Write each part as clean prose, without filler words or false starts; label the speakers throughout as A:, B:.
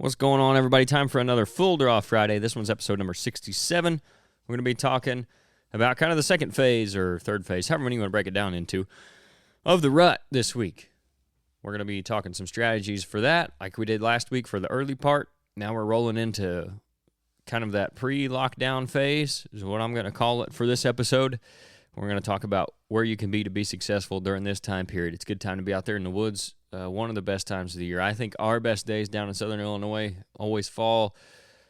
A: What's going on, everybody? Time for another Full Draw Friday. This one's episode number 67. We're going to be talking about kind of the second phase or third phase, however many you want to break it down into, of the rut this week. We're going to be talking some strategies for that, like we did last week for the early part. Now we're rolling into kind of that pre-lockdown phase, is what I'm going to call it for this episode. We're going to talk about where you can be to be successful during this time period. It's a good time to be out there in the woods. One of the best times of the year. I think our best days down in Southern Illinois always fall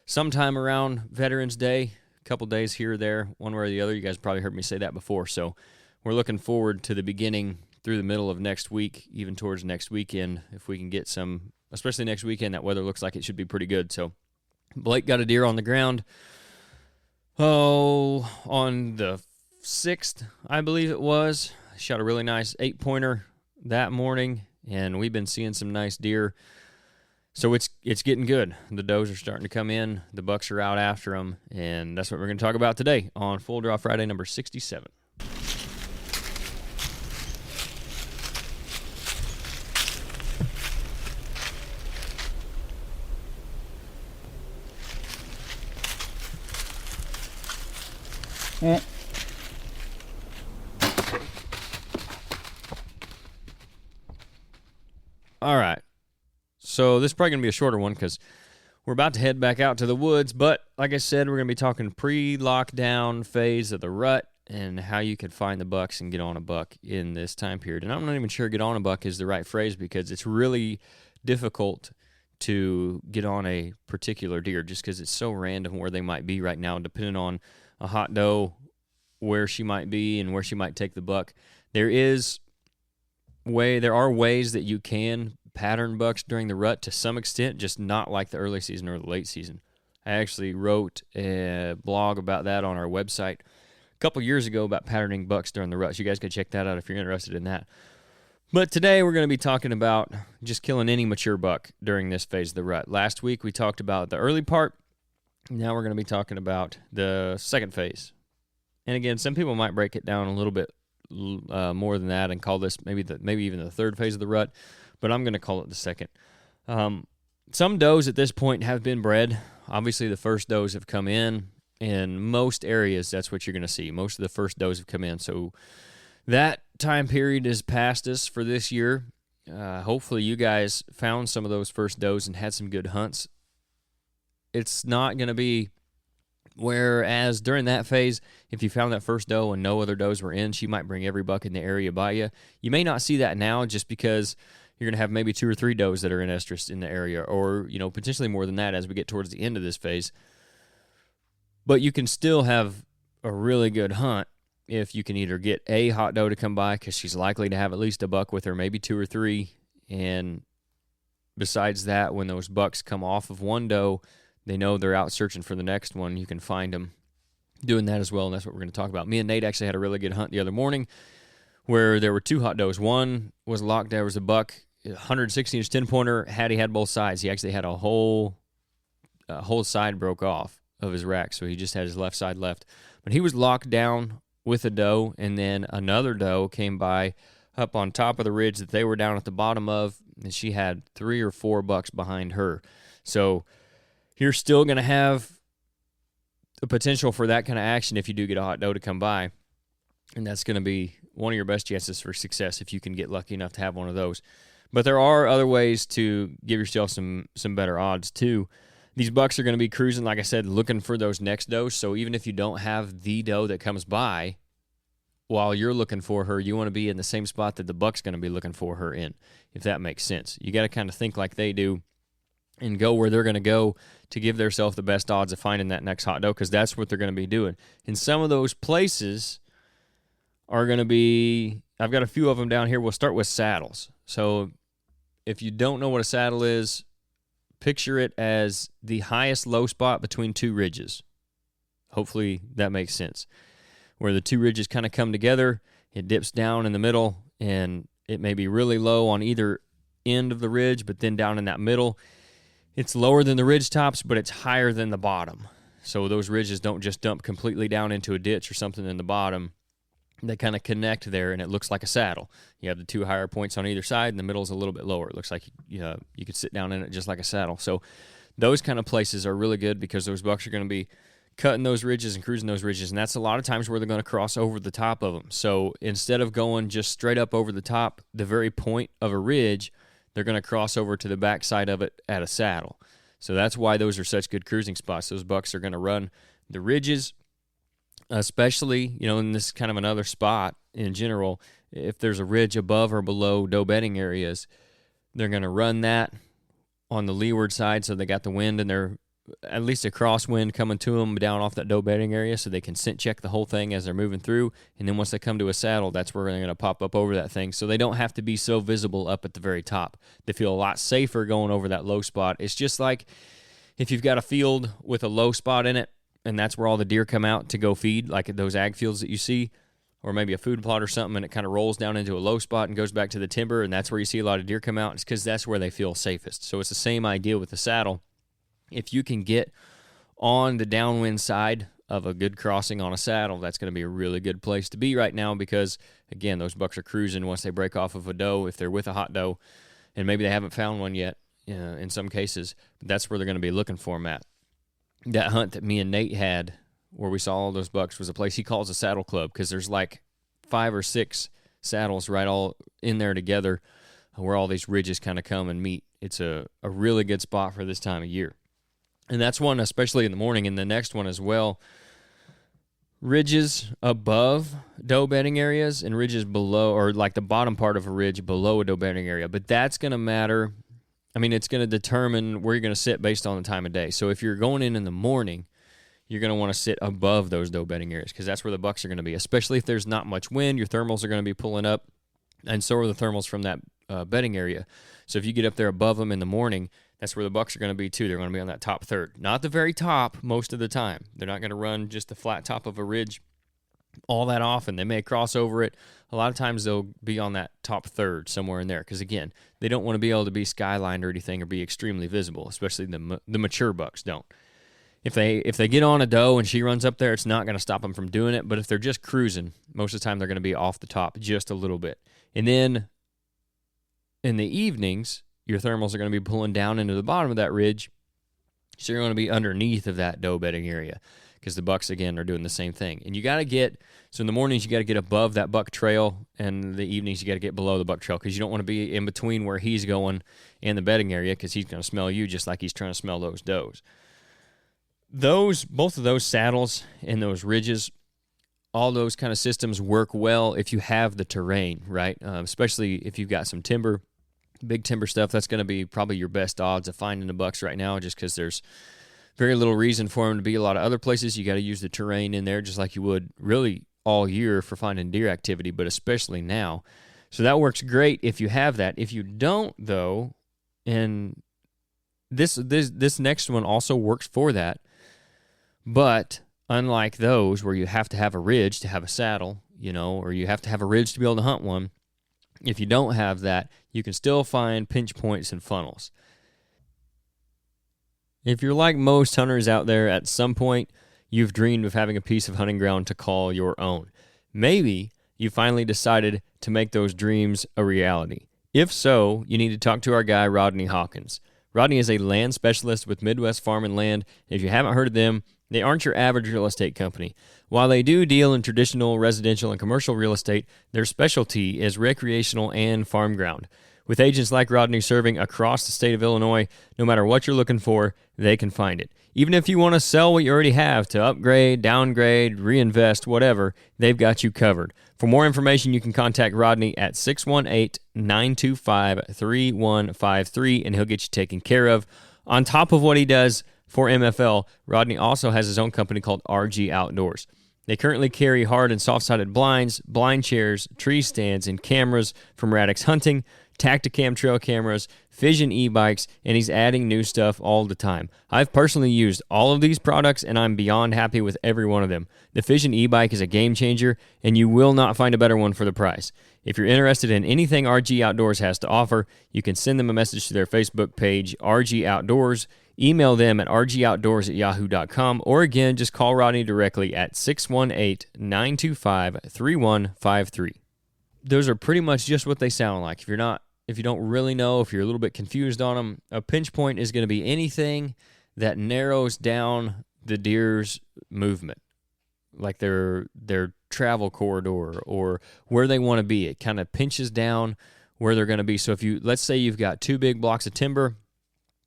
A: sometime around Veterans Day, a couple days here or there, one way or the other. You guys probably heard me say that before. So we're looking forward to the beginning through the middle of next week, even towards next weekend, if we can get some, especially next weekend. That weather looks like it should be pretty good. So Blake got a deer on the ground, on the 6th, I believe it was. Shot a really nice 8-pointer that morning, and we've been seeing some nice deer. So it's getting good. The does are starting to come in. The bucks are out after them, and that's what we're going to talk about today on Full Draw Friday number 67. All right, so this is probably going to be a shorter one because we're about to head back out to the woods, but like I said, we're going to be talking pre-lockdown phase of the rut and how you can find the bucks and get on a buck in this time period. And I'm not even sure get on a buck is the right phrase because it's really difficult to get on a particular deer just because it's so random where they might be right now, depending on a hot doe, where she might be and where she might take the buck. There are ways that you can pattern bucks during the rut to some extent, just not like the early season or the late season. I actually wrote a blog about that on our website a couple years ago about patterning bucks during the rut. So you guys can check that out if you're interested in that. But today we're going to be talking about just killing any mature buck during this phase of the rut. Last week we talked about the early part. Now we're going to be talking about the second phase. And again, some people might break it down a little bit more than that and call this maybe even the third phase of the rut, but I'm going to call it the second. Some does at this point have been bred. Obviously, the first does have come in most areas. That's what you're going to see. Most of the first does have come in, so that time period is past us for this year. Hopefully, you guys found some of those first does and had some good hunts. It's not going to be whereas during that phase, if you found that first doe and no other does were in, she might bring every buck in the area by you. You may not see that now just because you're going to have maybe 2 or 3 does that are in estrus in the area, or potentially more than that as we get towards the end of this phase. But you can still have a really good hunt if you can either get a hot doe to come by because she's likely to have at least a buck with her, maybe 2 or 3. And besides that, when those bucks come off of one doe, they know they're out searching for the next one. You can find them doing that as well, and that's what we're going to talk about. Me and Nate actually had a really good hunt the other morning where there were 2 hot does. One was locked. There was a buck, 160-inch 10-pointer. He had both sides. He actually had a whole side broke off of his rack, so he just had his left side left. But he was locked down with a doe, and then another doe came by up on top of the ridge that they were down at the bottom of, and she had 3 or 4 bucks behind her. So you're still going to have the potential for that kind of action if you do get a hot doe to come by, and that's going to be one of your best chances for success if you can get lucky enough to have one of those. But there are other ways to give yourself some better odds, too. These bucks are going to be cruising, like I said, looking for those next does, so even if you don't have the doe that comes by, while you're looking for her, you want to be in the same spot that the buck's going to be looking for her in, if that makes sense. You got to kind of think like they do and go where they're going to go to give themselves the best odds of finding that next hot doe, because that's what they're going to be doing. And some of those places are going to be, I've got a few of them down here. We'll start with saddles. So if you don't know what a saddle is, picture it as the highest low spot between 2 ridges. Hopefully that makes sense. Where the 2 ridges kind of come together, it dips down in the middle, and it may be really low on either end of the ridge, but then down in that middle, it's lower than the ridge tops, but it's higher than the bottom. So those ridges don't just dump completely down into a ditch or something in the bottom. They kind of connect there, and it looks like a saddle. You have the 2 higher points on either side, and the middle is a little bit lower. It looks like you could sit down in it just like a saddle. So Those kind of places are really good because those bucks are going to be cutting those ridges and cruising those ridges, and that's a lot of times where they're going to cross over the top of them. So instead of going just straight up over the top, the very point of a ridge, they're going to cross over to the backside of it at a saddle. So that's why those are such good cruising spots. Those bucks are going to run the ridges, especially, in this kind of another spot in general. If there's a ridge above or below doe bedding areas, they're going to run that on the leeward side, so they got the wind and they're at least a crosswind coming to them down off that doe bedding area, so they can scent check the whole thing as they're moving through. And then once they come to a saddle, that's where they're going to pop up over that thing, so they don't have to be so visible up at the very top. They feel a lot safer going over that low spot. It's just like if you've got a field with a low spot in it, and that's where all the deer come out to go feed, like at those ag fields that you see, or maybe a food plot or something, and it kind of rolls down into a low spot and goes back to the timber, and that's where you see a lot of deer come out. It's because that's where they feel safest. So it's the same idea with the saddle. If you can get on the downwind side of a good crossing on a saddle, that's going to be a really good place to be right now because, again, those bucks are cruising once they break off of a doe, if they're with a hot doe, and maybe they haven't found one yet in some cases. But that's where they're going to be looking for them at. That hunt that me and Nate had where we saw all those bucks was a place he calls a saddle club because there's like 5 or 6 saddles right all in there together where all these ridges kind of come and meet. It's a really good spot for this time of year. And that's one, especially in the morning, and the next one as well. Ridges above doe bedding areas and ridges below, or like the bottom part of a ridge below a doe bedding area. But that's going to matter. I mean, it's going to determine where you're going to sit based on the time of day. So if you're going in the morning, you're going to want to sit above those doe bedding areas because that's where the bucks are going to be, especially if there's not much wind. Your thermals are going to be pulling up, and so are the thermals from that bedding area. So if you get up there above them in the morning, that's where the bucks are going to be too. They're going to be on that top third. Not the very top most of the time. They're not going to run just the flat top of a ridge all that often. They may cross over it. A lot of times they'll be on that top third somewhere in there because, again, they don't want to be able to be skylined or anything or be extremely visible, especially the mature bucks don't. If they get on a doe and she runs up there, it's not going to stop them from doing it. But if they're just cruising, most of the time they're going to be off the top just a little bit. And then in the evenings, your thermals are going to be pulling down into the bottom of that ridge, so you're going to be underneath of that doe bedding area because the bucks, again, are doing the same thing. And you got to get, so in the mornings you got to get above that buck trail, and the evenings you got to get below the buck trail because you don't want to be in between where he's going and the bedding area because he's going to smell you just like he's trying to smell those does. Both of those saddles and those ridges, all those kind of systems work well if you have the terrain, right? Especially if you've got some timber, big timber stuff. That's going to be probably your best odds of finding the bucks right now just because there's very little reason for them to be a lot of other places. You got to use the terrain in there just like you would really all year for finding deer activity, but especially now. So that works great if you have that. If you don't, though, and this next one also works for that, but unlike those where you have to have a ridge to have a saddle, or you have to have a ridge to be able to hunt one, if you don't have that, you can still find pinch points and funnels. If you're like most hunters out there, at some point, you've dreamed of having a piece of hunting ground to call your own. Maybe you finally decided to make those dreams a reality. If so, you need to talk to our guy, Rodney Hawkins. Rodney is a land specialist with Midwest Farm and Land. If you haven't heard of them, they aren't your average real estate company. While they do deal in traditional residential and commercial real estate, their specialty is recreational and farm ground. With agents like Rodney serving across the state of Illinois, no matter what you're looking for, they can find it. Even if you want to sell what you already have to upgrade, downgrade, reinvest, whatever, they've got you covered. For more information, you can contact Rodney at 618-925-3153, and he'll get you taken care of. On top of what he does for MFL, Rodney also has his own company called RG Outdoors. They currently carry hard and soft-sided blinds, blind chairs, tree stands, and cameras from Radix Hunting, Tacticam trail cameras, Fission e-bikes, and he's adding new stuff all the time. I've personally used all of these products, and I'm beyond happy with every one of them. The Fission e-bike is a game changer, and you will not find a better one for the price. If you're interested in anything RG Outdoors has to offer, you can send them a message to their Facebook page, RG Outdoors, email them at rgoutdoors@yahoo.com, or again, just call Rodney directly at 618-925-3153. Those are pretty much just what they sound like. If you're not if you don't really know, if you're a little bit confused on them, a pinch point is going to be anything that narrows down the deer's movement, like their travel corridor or where they want to be. It kind of pinches down where they're going to be. So let's say you've got two big blocks of timber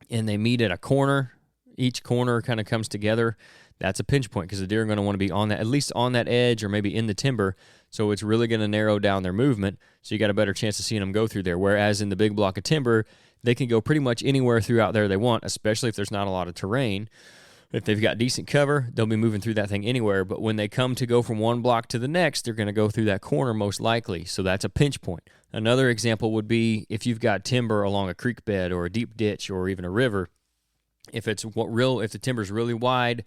A: and they meet at a corner, each corner kind of comes together, that's a pinch point because the deer are going to want to be on that, at least on that edge or maybe in the timber. So it's really going to narrow down their movement. So you got a better chance of seeing them go through there. Whereas in the big block of timber, they can go pretty much anywhere throughout there they want, especially if there's not a lot of terrain. If they've got decent cover, they'll be moving through that thing anywhere. But when they come to go from one block to the next, they're going to go through that corner most likely. So that's a pinch point. Another example would be if you've got timber along a creek bed or a deep ditch or even a river. If the timber's really wide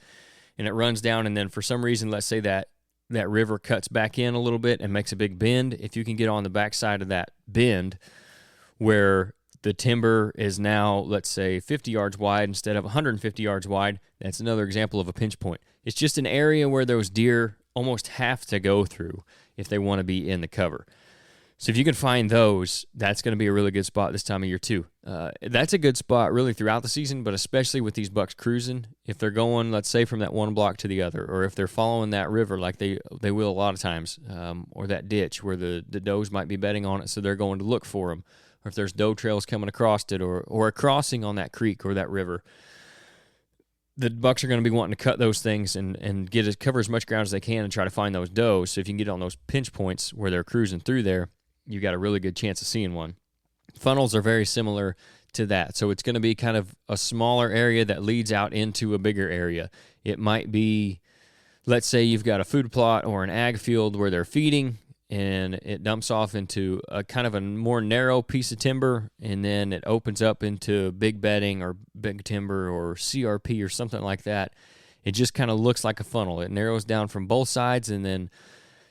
A: and it runs down, and then for some reason, let's say that river cuts back in a little bit and makes a big bend, if you can get on the backside of that bend where the timber is now, let's say, 50 yards wide instead of 150 yards wide, that's another example of a pinch point. It's just an area where those deer almost have to go through if they want to be in the cover. So if you can find those, that's going to be a really good spot this time of year too. That's a good spot really throughout the season, but especially with these bucks cruising. If they're going, let's say, from that one block to the other, or if they're following that river like they will a lot of times, or that ditch where the does might be bedding on it, so they're going to look for them, or if there's doe trails coming across it, or a crossing on that creek or that river, the bucks are going to be wanting to cut those things and cover as much ground as they can and try to find those does. So if you can get on those pinch points where they're cruising through there, you got a really good chance of seeing one. Funnels are very similar to that. So it's going to be kind of a smaller area that leads out into a bigger area. It might be, let's say you've got a food plot or an ag field where they're feeding, and it dumps off into a kind of a more narrow piece of timber, and then it opens up into big bedding or big timber or CRP or something like that. It just kind of looks like a funnel. It narrows down from both sides, and then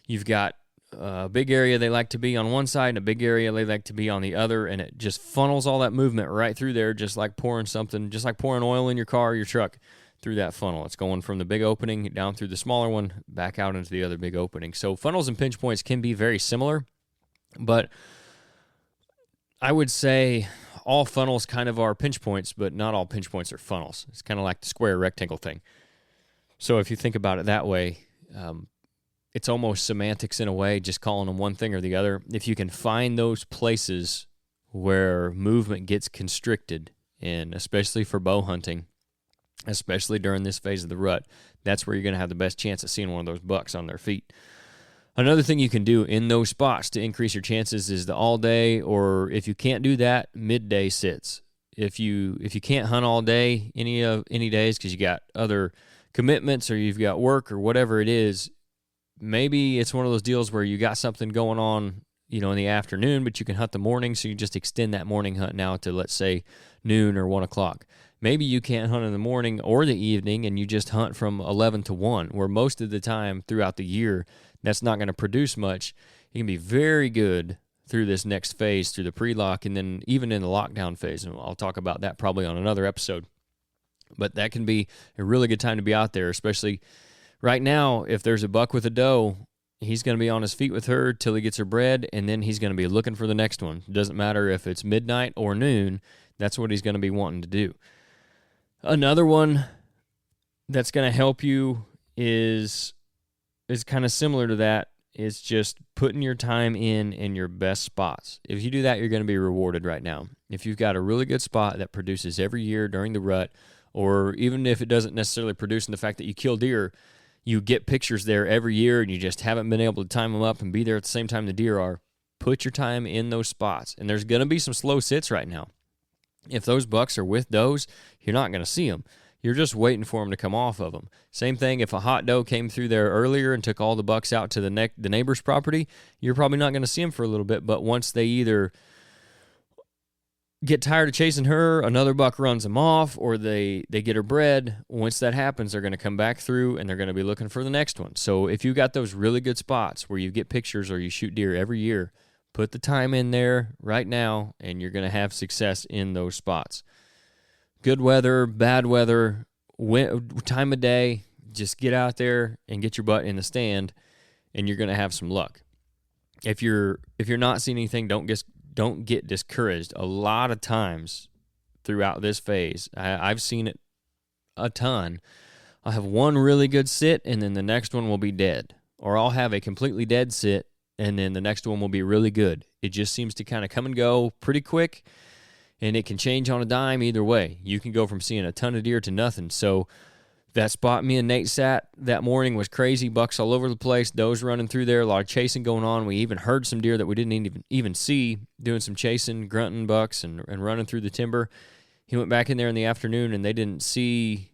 A: you've got a big area they like to be on one side and a big area they like to be on the other, and it just funnels all that movement right through there, just like pouring oil in your car or your truck through that funnel. It's going from the big opening down through the smaller one, back out into the other big opening. So funnels and pinch points can be very similar, but I would say all funnels kind of are pinch points, but not all pinch points are funnels. It's kind of like the square rectangle thing. So if you think about it that way, it's almost semantics in a way, just calling them one thing or the other. If you can find those places where movement gets constricted, and especially for bow hunting, especially during this phase of the rut, that's where you're going to have the best chance of seeing one of those bucks on their feet. Another thing you can do in those spots to increase your chances is the all day, or if you can't do that, midday sits. If you can't hunt all day any days because you got other commitments or you've got work or whatever it is, maybe it's one of those deals where you got something going on, in the afternoon, but you can hunt the morning, so you just extend that morning hunt now to, let's say, noon or 1 o'clock. Maybe you can't hunt in the morning or the evening, and you just hunt from 11 to 1, where most of the time throughout the year, that's not going to produce much. It can be very good through this next phase, through the pre-lock, and then even in the lockdown phase. And I'll talk about that probably on another episode. But that can be a really good time to be out there, especially right now. If there's a buck with a doe, he's going to be on his feet with her till he gets her bred, and then he's going to be looking for the next one. It doesn't matter if it's midnight or noon, that's what he's going to be wanting to do. Another one that's going to help you is kind of similar to that. It's just putting your time in your best spots. If you do that, you're going to be rewarded right now. If you've got a really good spot that produces every year during the rut, or even if it doesn't necessarily produce in the fact that you kill deer, you get pictures there every year and you just haven't been able to time them up and be there at the same time the deer are, put your time in those spots. And there's going to be some slow sits right now. If those bucks are with does, you're not going to see them. You're just waiting for them to come off of them. Same thing, if a hot doe came through there earlier and took all the bucks out to the neighbor's property, you're probably not going to see them for a little bit, but once they either get tired of chasing her, another buck runs them off, or they get her bred, once that happens, they're going to come back through and they're going to be looking for the next one. So if you got those really good spots where you get pictures or you shoot deer every year, put the time in there right now and you're going to have success in those spots. Good weather, bad weather, time of day, just get out there and get your butt in the stand and you're going to have some luck. If you're not seeing anything, don't don't get discouraged. A lot of times throughout this phase, I've seen it a ton. I'll have one really good sit, and then the next one will be dead. Or I'll have a completely dead sit, and then the next one will be really good. It just seems to kind of come and go pretty quick, and it can change on a dime either way. You can go from seeing a ton of deer to nothing. So that spot me and Nate sat that morning was crazy. Bucks all over the place, does running through there, a lot of chasing going on. We even heard some deer that we didn't even see, doing some chasing, grunting bucks and running through the timber. He went back in there in the afternoon, and they didn't see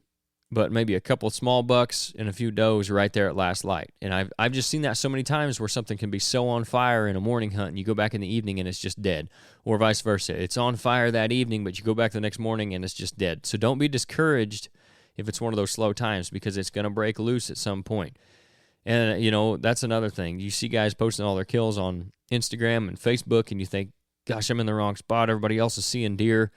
A: but maybe a couple of small bucks and a few does right there at last light. And I've just seen that so many times where something can be so on fire in a morning hunt, and you go back in the evening and it's just dead, or vice versa. It's on fire that evening, but you go back the next morning and it's just dead. So don't be discouraged if it's one of those slow times, because it's going to break loose at some point. And, that's another thing. You see guys posting all their kills on Instagram and Facebook, and you think, gosh, I'm in the wrong spot. Everybody else is seeing deer.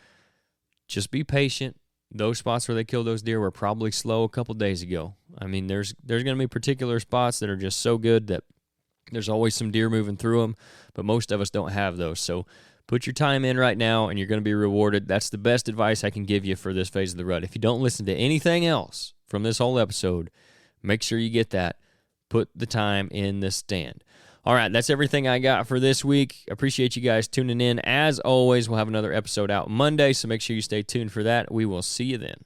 A: Just be patient. Those spots where they killed those deer were probably slow a couple days ago. I mean, there's going to be particular spots that are just so good that there's always some deer moving through them, but most of us don't have those. So put your time in right now, and you're going to be rewarded. That's the best advice I can give you for this phase of the rut. If you don't listen to anything else from this whole episode, make sure you get that. Put the time in the stand. All right, that's everything I got for this week. Appreciate you guys tuning in. As always, we'll have another episode out Monday, so make sure you stay tuned for that. We will see you then.